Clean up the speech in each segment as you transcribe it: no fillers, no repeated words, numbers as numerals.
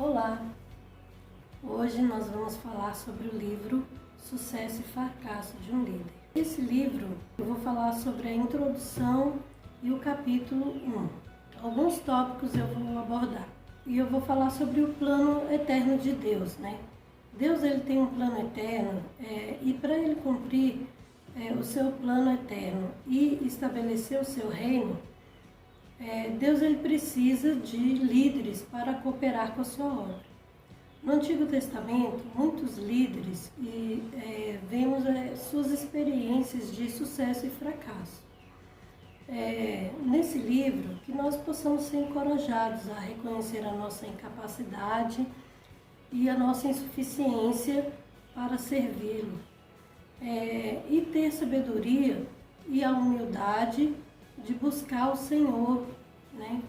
Olá! Hoje nós vamos falar sobre o livro Sucesso e Fracasso de um Líder. Esse livro eu vou falar sobre a introdução e o capítulo 1. Alguns tópicos eu vou abordar. E eu vou falar sobre o plano eterno de Deus, né? Deus ele tem um plano eterno e para ele cumprir o seu plano eterno e estabelecer o seu reino, Deus ele precisa de líderes para cooperar com a sua obra. No Antigo Testamento, muitos líderes vemos suas experiências de sucesso e fracasso. Nesse livro, que nós possamos ser encorajados a reconhecer a nossa incapacidade e a nossa insuficiência para servi-lo, e ter sabedoria e a humildade de buscar o Senhor, né,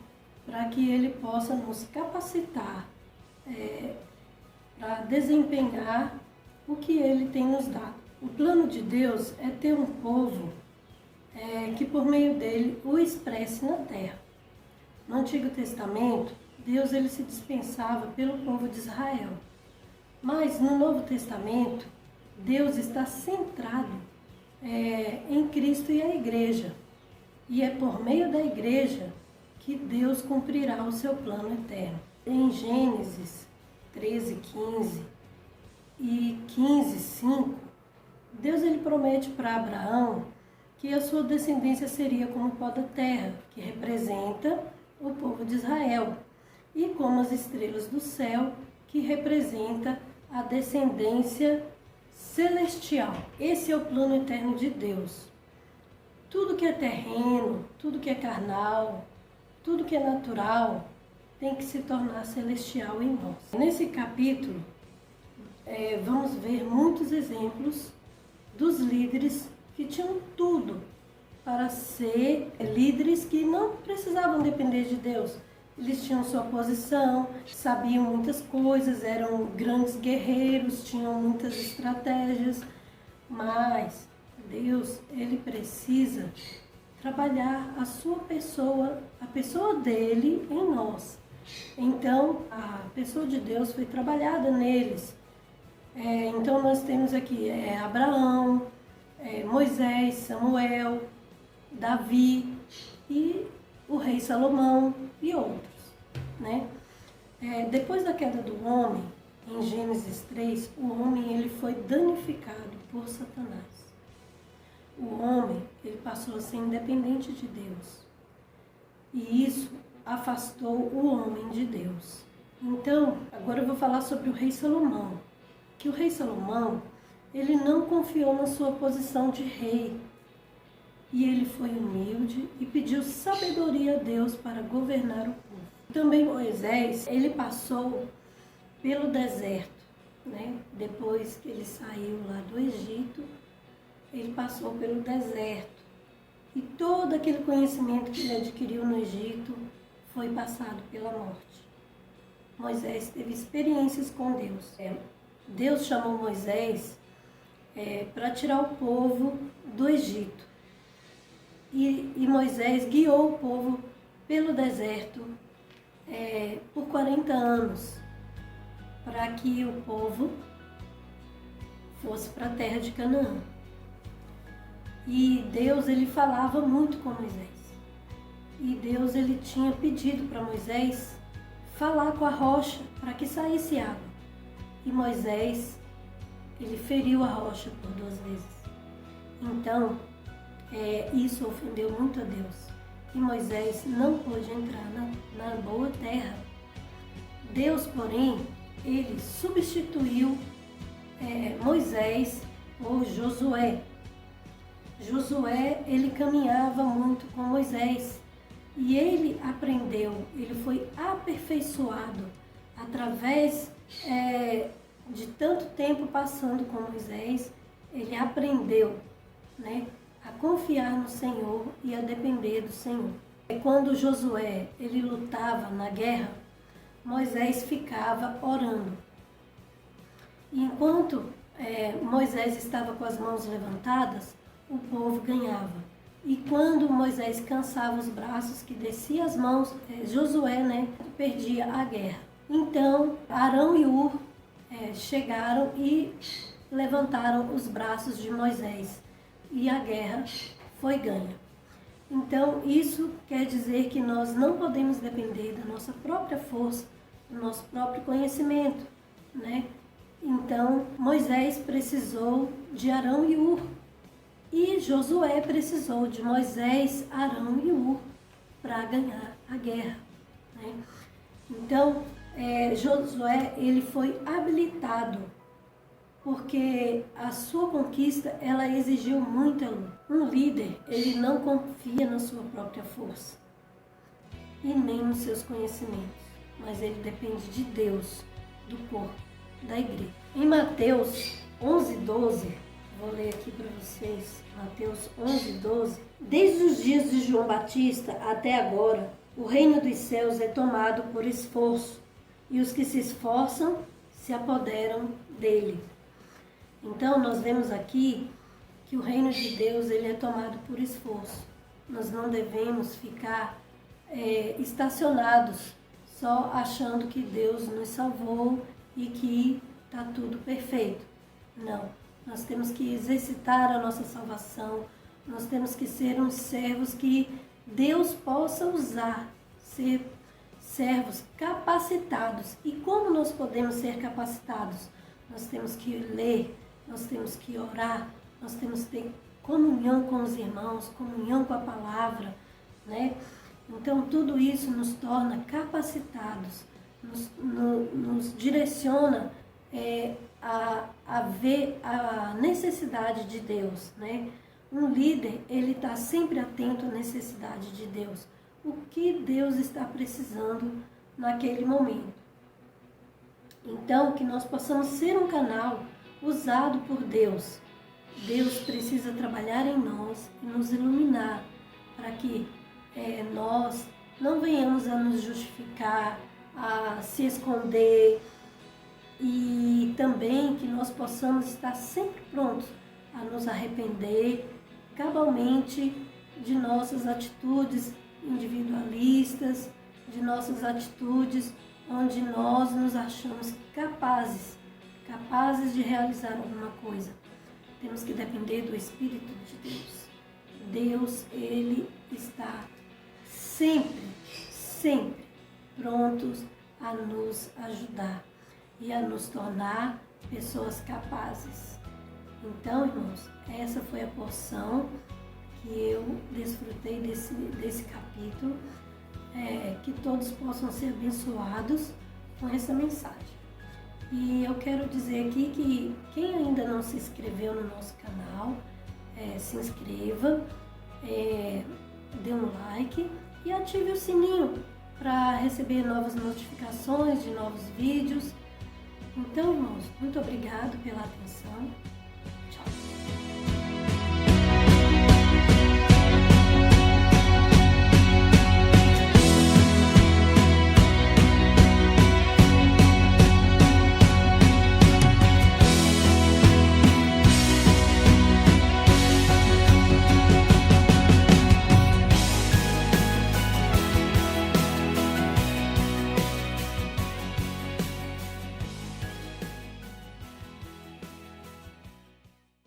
para que Ele possa nos capacitar para desempenhar o que Ele tem nos dado. O plano de Deus é ter um povo que por meio dele o expresse na terra. No Antigo Testamento, Deus ele se dispensava pelo povo de Israel. Mas no Novo Testamento, Deus está centrado em Cristo e a igreja. E é por meio da igreja que Deus cumprirá o seu plano eterno. Em Gênesis 13:15 e 15:5, Deus ele promete para Abraão que a sua descendência seria como o pó da terra, que representa o povo de Israel, e como as estrelas do céu, que representa a descendência celestial. Esse é o plano eterno de Deus. Tudo que é terreno, tudo que é carnal, tudo que é natural, tem que se tornar celestial em nós. Nesse capítulo, vamos ver muitos exemplos dos líderes que tinham tudo para ser líderes que não precisavam depender de Deus. Eles tinham sua posição, sabiam muitas coisas, eram grandes guerreiros, tinham muitas estratégias, mas Deus, ele precisa trabalhar a sua pessoa, a pessoa dele em nós. Então, a pessoa de Deus foi trabalhada neles. Então, nós temos aqui Abraão, Moisés, Samuel, Davi e o rei Salomão e outros, né? Depois da queda do homem, em Gênesis 3, o homem ele foi danificado por Satanás. O homem ele passou a ser independente de Deus. E isso afastou o homem de Deus. Então, agora eu vou falar sobre o rei Salomão. Que o rei Salomão, ele não confiou na sua posição de rei. E ele foi humilde e pediu sabedoria a Deus para governar o povo. Também Moisés, ele passou pelo deserto, né? Depois que ele saiu lá do Egito, ele passou pelo deserto. E todo aquele conhecimento que ele adquiriu no Egito foi passado pela morte. Moisés teve experiências com Deus. Deus chamou Moisés para tirar o povo do Egito. E Moisés guiou o povo pelo deserto por 40 anos, para que o povo fosse para a terra de Canaã. E Deus ele falava muito com Moisés. E Deus ele tinha pedido para Moisés falar com a rocha para que saísse água. E Moisés ele feriu a rocha por 2 vezes. Então, isso ofendeu muito a Deus. E Moisés não pôde entrar na boa terra. Deus, porém, ele substituiu Moisés por Josué. Josué, ele caminhava muito com Moisés. E ele aprendeu, ele foi aperfeiçoado através de tanto tempo passando com Moisés. Ele aprendeu, né, a confiar no Senhor e a depender do Senhor. Quando Josué ele lutava na guerra, Moisés ficava orando. E enquanto Moisés estava com as mãos levantadas, o povo ganhava. E quando Moisés cansava os braços, que descia as mãos, Josué, perdia a guerra. Então Arão e Hur chegaram e levantaram os braços de Moisés e a guerra foi ganha. Então isso quer dizer que nós não podemos depender da nossa própria força, do nosso próprio conhecimento, né? Então Moisés precisou de Arão e Hur e Josué precisou de Moisés, Arão e Hur para ganhar a guerra, né? Então Josué ele foi habilitado porque a sua conquista ela exigiu muita luta. Um líder ele não confia na sua própria força e nem nos seus conhecimentos, mas ele depende de Deus, do corpo, da igreja. Em Mateus 11:12, vou ler aqui para vocês, Mateus 11:12. Desde os dias de João Batista até agora, o reino dos céus é tomado por esforço, e os que se esforçam se apoderam dele. Então, nós vemos aqui que o reino de Deus ele é tomado por esforço. Nós não devemos ficar estacionados, só achando que Deus nos salvou e que está tudo perfeito. Não, nós temos que exercitar a nossa salvação, nós temos que ser uns servos que Deus possa usar, ser servos capacitados. E como nós podemos ser capacitados? Nós temos que ler, nós temos que orar, nós temos que ter comunhão com os irmãos, comunhão com a palavra, né? Então tudo isso nos torna capacitados, nos direciona a ver a necessidade de Deus, né? Um líder, ele está sempre atento à necessidade de Deus. O que Deus está precisando naquele momento. Então, que nós possamos ser um canal usado por Deus. Deus precisa trabalhar em nós e nos iluminar para que nós não venhamos a nos justificar, a se esconder e também que nós possamos estar sempre prontos a nos arrepender cabalmente de nossas atitudes individualistas, de nossas atitudes onde nós nos achamos capazes de realizar alguma coisa. Temos que depender do Espírito de Deus. Deus, ele está sempre prontos a nos ajudar e a nos tornar pessoas capazes. Então, irmãos, essa foi a porção que eu desfrutei desse capítulo, que todos possam ser abençoados com essa mensagem. E eu quero dizer aqui que quem ainda não se inscreveu no nosso canal, se inscreva, dê um like e ative o sininho para receber novas notificações de novos vídeos. Então, irmãos, muito obrigado pela atenção. Tchau.